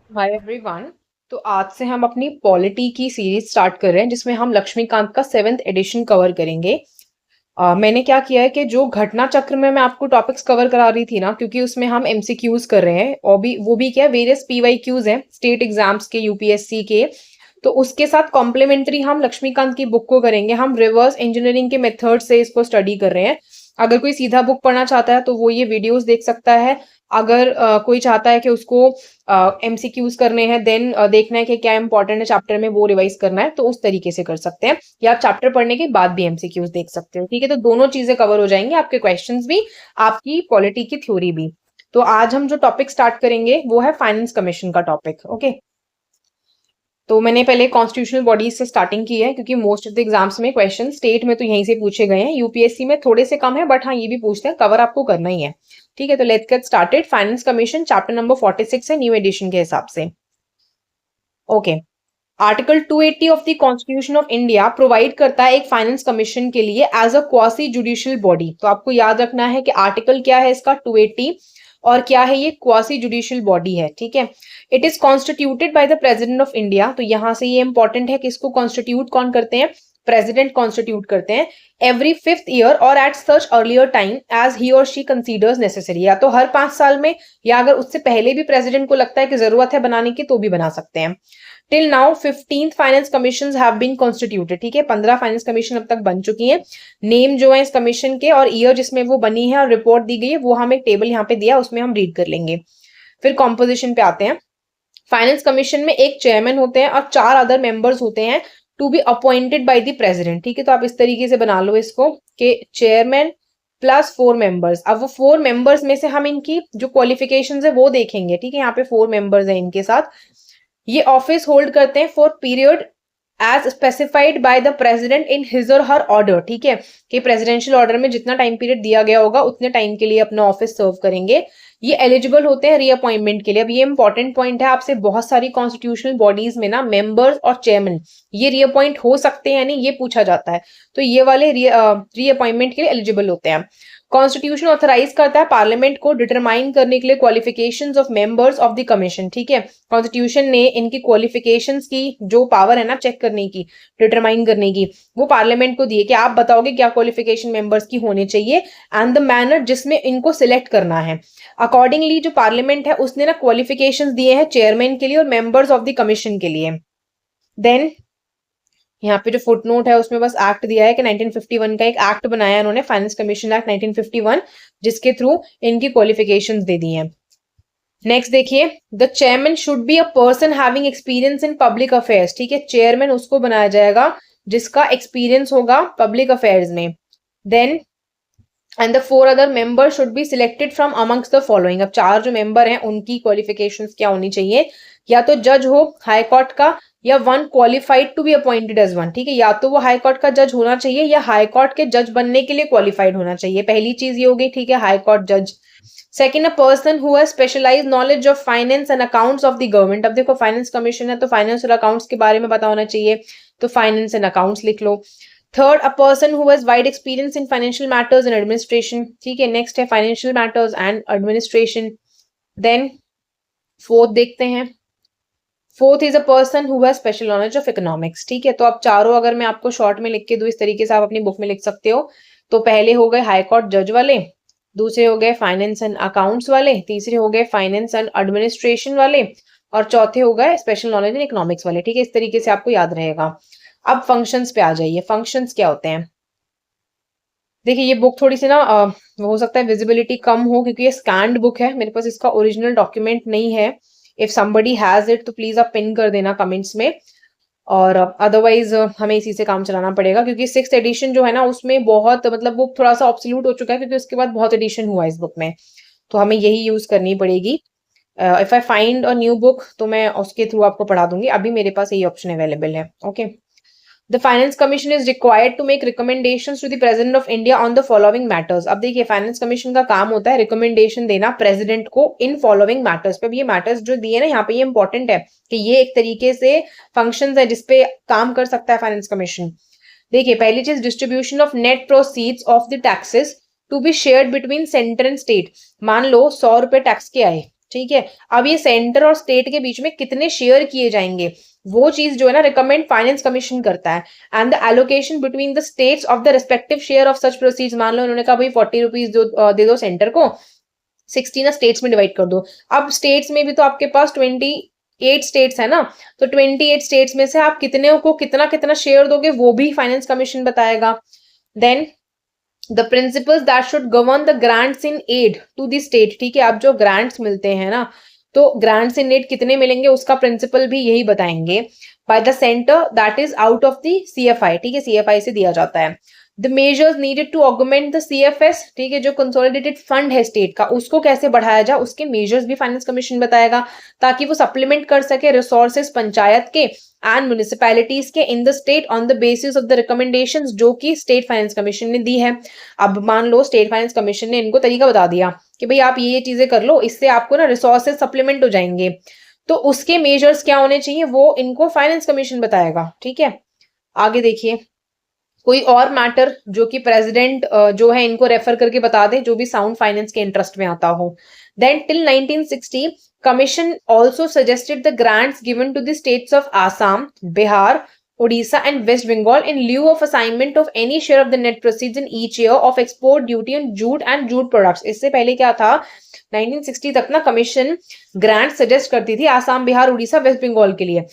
Hi everyone. तो आज से हम अपनी पॉलिटी की सीरीज स्टार्ट कर रहे हैं जिसमें हम लक्ष्मीकांत का 7th एडिशन कवर करेंगे। मैंने क्या किया है कि जो घटना चक्र में मैं आपको टॉपिक्स कवर करा रही थी ना, क्योंकि उसमें हम एमसीक्यूज कर रहे हैं और भी वो भी क्या वेरियस पीवाईक्यूज हैं स्टेट एग्जाम्स के, यूपीएससी के। तो उसके साथ कॉम्प्लीमेंट्री हम लक्ष्मीकांत की बुक को करेंगे। हम रिवर्स इंजीनियरिंग के मेथड से इसको स्टडी कर रहे हैं। अगर कोई सीधा बुक पढ़ना चाहता है तो वो ये वीडियोस देख सकता है। अगर कोई चाहता है कि उसको एमसीक्यूज करने हैं, देन देखना है कि क्या इंपॉर्टेंट है चैप्टर में, वो रिवाइज करना है, तो उस तरीके से कर सकते हैं। या आप चैप्टर पढ़ने के बाद भी एमसीक्यूज देख सकते हो। ठीक है, तो दोनों चीजें कवर हो जाएंगी, आपके क्वेश्चंस भी, आपकी पॉलिटी की थ्योरी भी। तो आज हम जो टॉपिक स्टार्ट करेंगे वो है फाइनेंस कमीशन का टॉपिक। ओके, तो मैंने पहले कॉन्स्टिट्यूशनल बॉडीज से स्टार्टिंग की है क्योंकि मोस्ट ऑफ द एग्जाम्स में क्वेश्चन स्टेट में तो यहीं से पूछे गए हैं, यूपीएससी में थोड़े से कम है, बट हाँ ये भी पूछते हैं, कवर आपको करना ही है। ठीक है, तो let's get started. Finance commission chapter number 46 है न्यू एडिशन के हिसाब से। Okay, article 280 of the constitution of India provide करता है एक फाइनेंस कमीशन के लिए as a quasi judicial body. तो आपको याद रखना है कि आर्टिकल क्या है इसका 280 और क्या है ये क्वासी जुडिशियल बॉडी है। ठीक है, it is constituted by the president of India. तो यहां से ये इंपॉर्टेंट है कि इसको कॉन्स्टिट्यूट कौन करते हैं, प्रेसिडेंट कॉन्स्टिट्यूट करते हैं। एवरी 5th ईयर और at such earlier time as he or she considers necessary. या तो हर 5 साल में, या अगर उससे पहले भी प्रेसिडेंट को लगता है कि जरूरत है बनाने की तो भी बना सकते हैं। Till now 15th finance commission have been constituted. ठीक है, 15 फाइनेंस कमीशन अब तक बन चुकी हैं। नेम जो है इस कमीशन के और ईयर जिसमें वो बनी है और रिपोर्ट दी गई है वो हम एक टेबल यहाँ पे दिया, उसमें हम रीड कर लेंगे। फिर कॉम्पोजिशन पे आते हैं। फाइनेंस कमीशन में एक चेयरमैन होते हैं और 4 अदर मेंबर्स होते हैं to be appointed by the president. ठीक है, तो आप इस तरीके से बना लो इसको कि चेयरमैन प्लस 4 मेंबर्स। अब वो 4 मेंबर्स में से हम इनकी जो क्वालिफिकेशंस है वो देखेंगे। ठीक है, यहाँ पे 4 मेंबर्स हैं इनके साथ। ये ऑफिस होल्ड करते हैं for period as specified by the president in his or her order. ठीक है, कि प्रेसिडेंशियल ऑर्डर में जितना टाइम पीरियड दिया गया होगा उतने टाइम के लिए अपना ऑफिस सर्व करेंगे। ये एलिजिबल होते हैं रीअपॉइंटमेंट के लिए। अब ये इंपॉर्टेंट पॉइंट है, आपसे बहुत सारी कॉन्स्टिट्यूशनल बॉडीज में ना मेंबर्स और चेयरमैन ये रीअपॉइंट हो सकते हैं या नहीं, ये पूछा जाता है। तो ये वाले रीअपॉइंटमेंट के लिए एलिजिबल होते हैं। कॉन्स्टिट्यूशन ऑथराइज करता है पार्लियामेंट को डिटरमाइन करने के लिए qualifications of members of the commission. ठीक है, कॉन्स्टिट्यूशन ने इनकी क्वालिफिकेशंस की जो पावर है ना चेक करने की, डिटरमाइन करने की, वो पार्लियामेंट को दी है कि आप बताओगे क्या क्वालिफिकेशन मेंबर्स की होनी चाहिए एंड द मैनर जिसमें इनको सिलेक्ट करना है। अकॉर्डिंगली जो पार्लियामेंट है उसने ना क्वालिफिकेशंस दिए हैं चेयरमैन के लिए और मेंबर्स ऑफ द कमीशन के लिए। देन यहाँ पे जो फुटनोट है उसमें बस एक्ट दिया है कि 1951 का एक एक्ट बनाया इन्होंने, फाइनेंस कमीशन एक्ट 1951, जिसके थ्रू इनकी क्वालिफिकेशंस दे दी हैं। नेक्स्ट देखिए, the chairman should be a person having experience in public affairs. ठीक है, चेयरमैन उसको बनाया जाएगा जिसका एक्सपीरियंस होगा पब्लिक अफेयर्स में। Then and the 4 other member should be selected from amongst the following. अब 4 जो मेंबर हैं उनकी क्वालिफिकेशंस क्या होनी चाहिए, या तो जज हो हाई कोर्ट का, या 1 qualified to be appointed as 1। ठीक है, या तो वो हाई कोर्ट का जज होना चाहिए या हाई कोर्ट के जज बनने के लिए क्वालिफाइड होना चाहिए। पहली चीज ये हो गई। ठीक है, हाई कोर्ट जज। Second, a person who has specialised knowledge of finance and accounts of the government. अब देखो फाइनेंस कमीशन है तो फाइनेंस और अकाउंट्स के बारे में पता होना चाहिए, तो फाइनेंस एंड अकाउंट्स लिख लो। Third, a person who has wide experience in financial matters and administration. ठीक है, नेक्स्ट है financial matters and administration. Then fourth देखते हैं, fourth is a person who has special knowledge of economics. ठीक है, तो आप चारों अगर मैं आपको शॉर्ट में लिख के दूं इस तरीके से आप अपनी बुक में लिख सकते हो। तो पहले हो गए हाई कोर्ट जज वाले, दूसरे हो गए फाइनेंस एंड अकाउंट्स वाले, तीसरे हो गए फाइनेंस एंड एडमिनिस्ट्रेशन वाले, और चौथे हो गए स्पेशल नॉलेज इन इकोनॉमिक्स वाले। ठीक है, इस तरीके से आपको याद रहेगा। अब फंक्शंस पे आ जाइए। फंक्शंस क्या होते हैं, देखिए ये बुक थोड़ी सी ना हो सकता है विजिबिलिटी कम हो क्योंकि ये स्कैन्ड बुक है, मेरे पास इसका ओरिजिनल डॉक्यूमेंट नहीं है। इफ समबडी हैज इट तो प्लीज आप पिन कर देना कमेंट्स में, और अदरवाइज हमें इसी से काम चलाना पड़ेगा क्योंकि 6th एडिशन जो है ना उसमें बहुत मतलब वो थोड़ा सा ऑब्सोल्यूट हो चुका है क्योंकि उसके बाद बहुत एडिशन हुआ इस बुक में, तो हमें यही यूज करनी पड़ेगी। If I find a new book तो मैं उसके थ्रू आपको पढ़ा दूंगी, अभी मेरे पास यही ऑप्शन अवेलेबल है। Okay, the finance commission is required to make recommendations to the president of India on the following matters. अब देखिए फाइनेंस कमीशन का काम होता है रिकमेंडेशन देना प्रेसिडेंट को इन फॉलोइंग मैटर्स पे। ये मैटर्स जो दिए ना यहाँ पे ये इंपॉर्टेंट है कि ये एक तरीके से फंक्शंस है जिसपे काम कर सकता है फाइनेंस कमीशन। देखिए पहली चीज, distribution of net proceeds of the taxes to be shared between centre and state. मान लो 100 रुपए टैक्स के आए, ठीक है। अब ये सेंटर और स्टेट के बीच में कितने शेयर किए जाएंगे, वो चीज जो है ना रिकमेंड फाइनेंस कमीशन करता है। And the allocation between the states of the respective share of such proceeds, मान लो उन्होंने कहा भाई 40 रुपीज दे दो सेंटर को, 16 स्टेट्स में डिवाइड कर दो। अब स्टेट्स में भी तो आपके पास 28 स्टेट्स है ना, तो 28 स्टेट्स में से आप कितने को कितना कितना शेयर दोगे वो भी फाइनेंस कमीशन बताएगा। Then the principles that should govern the grants in aid to the state, ठीक है। अब जो ग्रांट्स मिलते हैं ना, तो ग्रांट्स इन एड कितने मिलेंगे उसका प्रिंसिपल भी यही बताएंगे। By the centre that is out of the CFI, ठीक है, सीएफआई से दिया जाता है। The measures needed to augment the CFS, ठीक है, जो कंसोलिडेटेड फंड है स्टेट का, उसको कैसे बढ़ाया जाए उसके मेजर्स भी फाइनेंस कमीशन बताएगा, ताकि वो सप्लीमेंट कर सके रिसोर्सेज पंचायत के एंड म्युनिसिपैलिटीज के in the state on the basis of the recommendations जो कि स्टेट फाइनेंस कमीशन ने दी है। अब मान लो स्टेट फाइनेंस कमीशन ने इनको तरीका बता दिया कि भाई आप ये चीजें कर लो, इससे आपको ना रिसोर्सेज सप्लीमेंट हो जाएंगे, तो उसके मेजर्स क्या होने चाहिए वो इनको फाइनेंस कमीशन बताएगा, ठीक है। आगे देखिए, कोई और मैटर जो कि प्रेसिडेंट जो है इनको रेफर करके बता दे, जो भी साउंड फाइनेंस के इंटरेस्ट में आता हो। Then till 1960 commission also suggested the grants given to the states of Assam, Bihar, Odisha and West Bengal in lieu of assignment of any share of the net proceeds in each year of export duty on jute and jute products। इससे पहले क्या था, 1960 तक ना commission grant suggest करती थी Assam, Bihar, Orissa, West Bengal के लिए,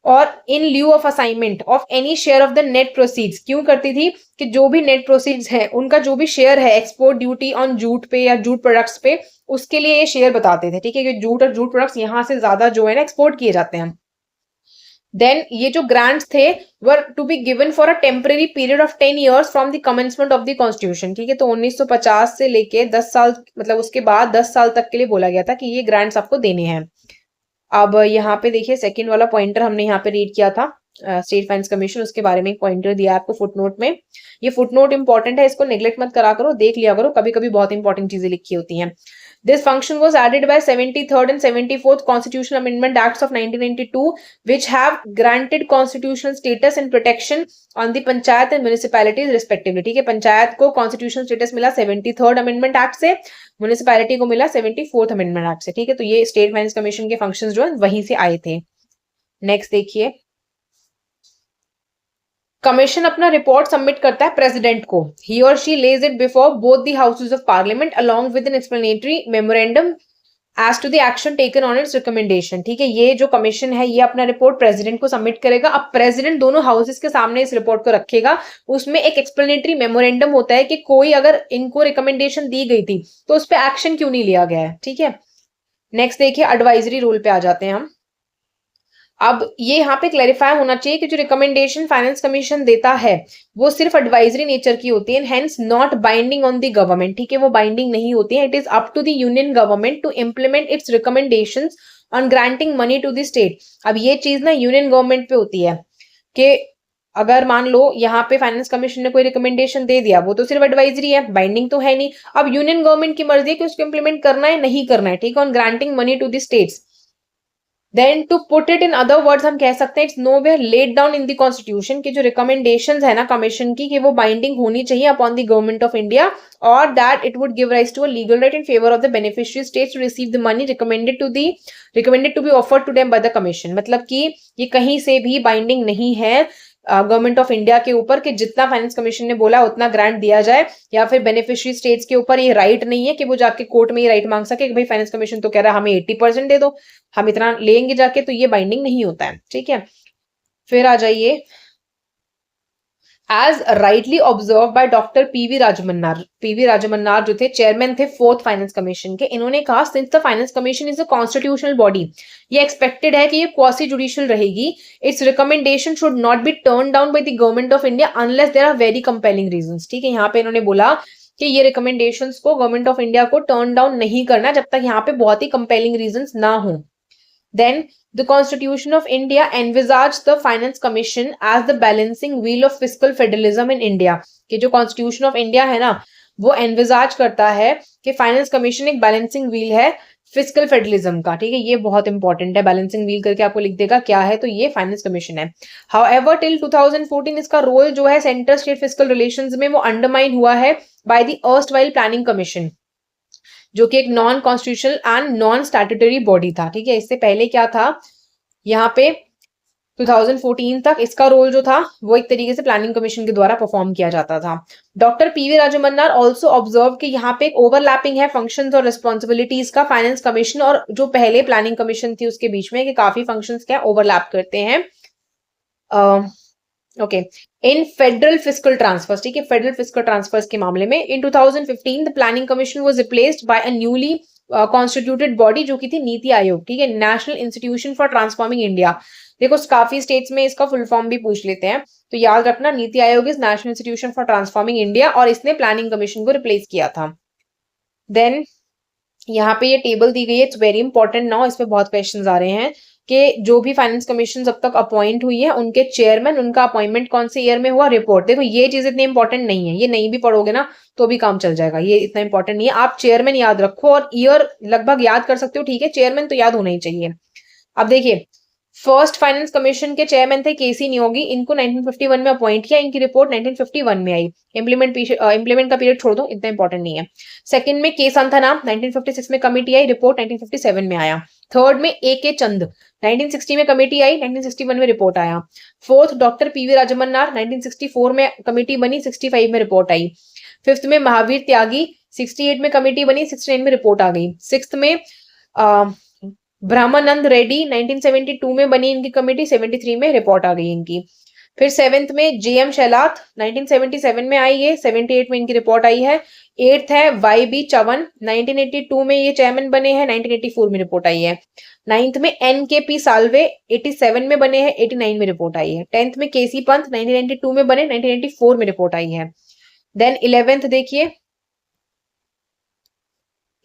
और in lieu of assignment of any share of the net proceeds, क्यों करती थी कि जो भी नेट प्रोसीड्स है उनका जो भी शेयर है एक्सपोर्ट ड्यूटी ऑन जूट पे या जूट प्रोडक्ट्स पे, उसके लिए ये शेयर बताते थे, ठीक है, कि जूट और जूट प्रोडक्ट्स यहाँ से ज्यादा जो है ना एक्सपोर्ट किए जाते हैं। देन ये जो ग्रांट्स थे were to be given for a temporary period of 10 years from the commencement of the constitution, ठीक है, तो 1950 से लेके 10 साल, मतलब उसके बाद 10 साल तक के लिए बोला गया था कि ये ग्रांट्स आपको देने हैं। अब यहाँ पे देखिए सेकंड वाला पॉइंटर हमने यहाँ पे रीड किया था, स्टेट फाइनेंस कमीशन, उसके बारे में एक पॉइंटर दिया आपको फुटनोट में। ये फुटनोट इंपॉर्टेंट है, इसको नेग्लेक्ट मत करा करो, देख लिया करो, कभी कभी बहुत इंपॉर्टेंट चीजें लिखी होती हैं। This function was added by 73rd and 74th Constitutional Amendment Acts of 1992, which have granted constitutional status and protection on the panchayat and municipalities respectively, ठीक है। पंचायत को constitutional status मिला 73rd Amendment Act से, म्युनिसिपैलिटी को मिला 74th Amendment Act से, ठीक है। तो ये स्टेट फाइनेंस कमीशन के फंक्शंस जो है वहीं से आए थे। नेक्स्ट देखिए, कमीशन अपना रिपोर्ट सबमिट करता है प्रेसिडेंट को, he or she lays it before both the houses of parliament along with an explanatory memorandum as to the action taken on its recommendation, ठीक है। ये जो कमीशन है ये अपना रिपोर्ट प्रेसिडेंट को सबमिट करेगा। अब प्रेसिडेंट दोनों हाउसेज के सामने इस रिपोर्ट को रखेगा, उसमें एक एक्सप्लेनेटरी मेमोरेंडम होता है कि कोई अगर इनको रिकमेंडेशन दी गई थी तो उस पर एक्शन क्यों नहीं लिया गया है, ठीक है। नेक्स्ट देखिए, एडवाइजरी रोल पे आ जाते हैं हम। अब ये यहाँ पे क्लैरिफाई होना चाहिए कि जो रिकमेंडेशन फाइनेंस कमीशन देता है वो सिर्फ एडवाइजरी नेचर की होती है, hence not binding on the government, ठीक है, वो बाइंडिंग नहीं होती है। It is up to the union government to implement its recommendations on granting money to the state. अब ये चीज ना यूनियन गवर्नमेंट पे होती है कि अगर मान लो यहाँ पे फाइनेंस कमीशन ने कोई रिकमेंडेशन दे दिया, वो तो सिर्फ एडवाइजरी है, बाइंडिंग तो है नहीं। अब यूनियन गवर्नमेंट की मर्जी है कि उसको इम्प्लीमेंट करना है नहीं करना है, ठीक है, on granting money to the states. Then to put it in other words हम कह सकते हैं it's nowhere laid down in the constitution कि जो रिकमेंडेशंस है ना कमीशन की कि वो बाइंडिंग होनी चाहिए upon the government of India, और that it would give rise to a legal right in favour of the beneficiary states to receive the money recommended to be offered to them by the commission. मतलब कि ये कहीं से भी binding नहीं है government of India के ऊपर कि जितना फाइनेंस कमीशन ने बोला उतना ग्रांट दिया जाए, या फिर बेनिफिशियरी स्टेट्स के ऊपर ये राइट नहीं है कि वो जाके कोर्ट में ये राइट मांग सके कि भाई फाइनेंस कमीशन तो कह रहा है हमें 80% दे दो, हम इतना लेंगे जाके, तो ये बाइंडिंग नहीं होता है, ठीक है। फिर आ जाइए, as rightly observe by doctor PV Rajamannar जो थे चेयरमैन थे फोर्थ फाइनेंस कमीशन के, इन्होंने कहा since the finance commission is a constitutional body, ये एक्सपेक्टेड है कि ये क्वासी जुडिशियल रहेगी, its recommendation should not be turn down by the government of India unless there are very compelling reasons, ठीक है। यहाँ पे इन्होंने बोला कि ये रिकमेंडेशंस को गवर्नमेंट ऑफ इंडिया को टर्न डाउन नहीं करना जब तक यहाँ पे बहुत ही कंपेलिंग रीजंस ना हो। Then the Constitution of India envisaged the Finance Commission as the balancing wheel of fiscal federalism in India, कि जो Constitution of India है ना वो envisage करता है कि फाइनेंस कमीशन एक बैलेंसिंग व्हील है फिजिकल फेडरलिज्म का, ठीक है। ये बहुत इंपॉर्टेंट है, बैलेंसिंग व्हील करके आपको लिख देगा क्या है, तो ये फाइनेंस कमीशन है। हाउएवर टिल 2014 इसका रोल जो है सेंटर स्टेट फिजिकल रिलेशंस में वो अंडरमाइन हुआ है by the erstwhile planning commission, जो कि एक non constitutional and non statutory body था। ठीक है, इससे पहले क्या था, यहाँ पे 2014 तक इसका रोल जो था वो एक तरीके से प्लानिंग कमीशन के द्वारा परफॉर्म किया जाता था। Doctor PV Rajamannar also observe कि यहाँ पे एक ओवरलैपिंग है फंक्शंस और रिस्पॉन्सिबिलिटीज का फाइनेंस कमीशन और जो पहले प्लानिंग कमीशन थी उसके बीच में, कि काफी फंक्शंस क्या ओवरलैप करते हैं। Okay, in federal fiscal transfers, ठीक है, फेडरल फिस्कल ट्रांसफर्स के मामले में in 2015 the planning commission was replaced by a newly constituted body जो की थी नीति आयोग। ठीक है, national institution for transforming India. देखो काफी स्टेट्स में इसका फुल फॉर्म भी पूछ लेते हैं, तो याद रखना NITI Aayog is national institution for transforming India, और इसने प्लानिंग कमीशन को रिप्लेस किया था। देन यहाँ पे ये टेबल दी गई है, इट्स वेरी इंपॉर्टेंट नाउ, इस पे बहुत क्वेश्चंस आ रहे हैं कि जो भी फाइनेंस कमीशन अब तक अपॉइंट हुई है उनके चेयरमैन, उनका अपॉइंटमेंट कौन से ईयर में हुआ, रिपोर्ट। देखो ये चीज इतनी इंपॉर्टेंट नहीं है, ये नहीं भी पढ़ोगे ना तो भी काम चल जाएगा, ये इतना इंपॉर्टेंट नहीं है। आप चेयरमैन याद रखो और ईयर लगभग याद कर सकते हो, ठीक है, चेयरमैन तो याद होना ही चाहिए। अब देखिए, फर्स्ट फाइनेंस कमीशन के चेयरमैन थे केसी नियोगी, इनको 1951 में अपॉइंट किया, इनकी रिपोर्ट 1951 में आई। इम्प्लीमेंट का पीरियड छोड़ दो, इतना इंपॉर्टेंट नहीं है। सेकंड में के संथानाम 1956 में कमिटी आई, रिपोर्ट 1957 में आया। थर्ड में ए के चंद 1960 में कमेटी आई, 1961 में रिपोर्ट आया। फोर्थ डॉक्टर पीवी राजमन्नार 1964 में कमेटी बनी, 65 में रिपोर्ट आई। फिफ्थ में महावीर त्यागी 68 में कमेटी बनी, 69 में रिपोर्ट आ गई। सिक्स्थ में ब्रह्मानंद रेड्डी 1972 में बनी इनकी कमेटी, 73 में रिपोर्ट आ गई इनकी। फिर सेवेंथ में जेएम शैलात 1977 में आई, ये 78 में इनकी रिपोर्ट आई है। एट्थ है वाई बी चवन 1982 में ये चेयरमैन बने हैं, 1984 में रिपोर्ट आई है। नाइन्थ में एन के पी साल्वे 87 में बने हैं, 89 में रिपोर्ट आई है। टेंथ में केसी पंत 1992 में बने, 1994 में रिपोर्ट आई है। देन 11th देखिए,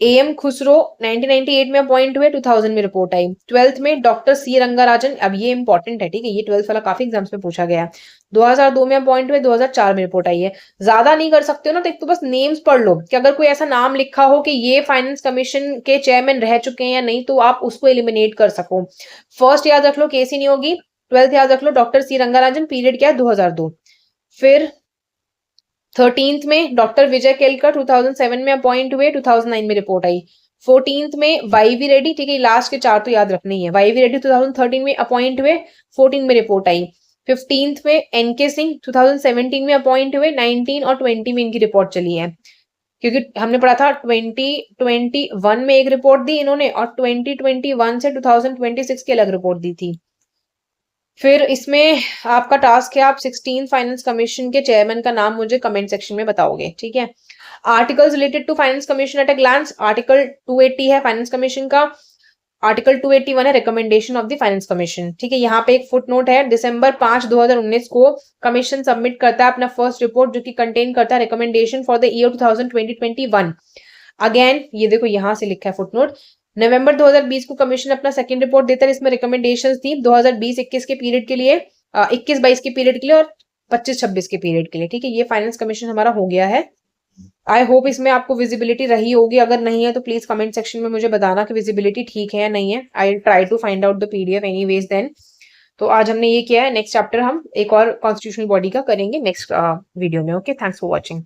एएम खुसरो 1998 में अपॉइंट हुए, 2000 में रिपोर्ट आई। 12th में डॉक्टर सी रंगाराजन, अब ये इंपॉर्टेंट है, ठीक है, ये 12th वाला काफी एग्जाम्स में पूछा गया है। 2002 में अपॉइंट हुए, 2004 में रिपोर्ट आई है। ज्यादा नहीं कर सकते हो ना, तो एक तो बस नेम्स पढ़ लो कि अगर कोई ऐसा नाम लिखा हो कि ये फाइनेंस कमीशन के चेयरमैन रह चुके हैं या नहीं, तो आप उसको एलिमिनेट कर सको। फर्स्ट याद रख लो केसी नियोगी, 12th याद रख लो डॉक्टर सी रंगाराजन, पीरियड क्या है 2002। फिर 13th में डॉक्टर विजय केलकर 2007 में अपॉइंट हुए, 2009 में रिपोर्ट आई। 14th में वाई वी रेड्डी, ठीक है, लास्ट के चार तो याद रखने ही है। वाई वी रेड्डी 2013 में अपॉइंट हुए, 14 में रिपोर्ट आई। 15th में एनके सिंह 2017 में अपॉइंट हुए, 19 और 20 में इनकी रिपोर्ट चली है, क्योंकि हमने पढ़ा था 2021 में एक रिपोर्ट दी इन्होंने, और 2021 से 2026 की अलग रिपोर्ट दी थी। फिर इसमें आपका टास्क है, आप 16 फाइनेंस कमीशन के चेयरमैन का नाम मुझे कमेंट सेक्शन में बताओगे, ठीक है। Articles related to finance commission at a glance, article 280 है फाइनेंस कमीशन का, आर्टिकल 281 है recommendation of the finance commission, ठीक है। यहाँ पे एक फुट नोट है, दिसंबर 5 2019 को कमीशन सबमिट करता है अपना फर्स्ट रिपोर्ट, जो कि कंटेन करता है recommendation for the year 2020-21। Again ये देखो यहाँ से लिखा है फुट नोट, नवंबर 2020 को कमीशन अपना सेकंड रिपोर्ट देता है, इसमें रिकमेंडेशंस थी 2020-21 के पीरियड के लिए, 21-22 के पीरियड के लिए और 25-26 के पीरियड के लिए, ठीक है। ये फाइनेंस कमीशन हमारा हो गया है। आई होप इसमें आपको विजिबिलिटी रही होगी, अगर नहीं है तो प्लीज कमेंट सेक्शन में मुझे बताना कि विजिबिलिटी ठीक है या नहीं है। I try to find out the PDF anyways then. तो आज हमने ये किया है, नेक्स्ट चैप्टर हम एक और कॉन्स्टिट्यूशनल बॉडी का करेंगे नेक्स्ट वीडियो में। Okay, thanks for watching.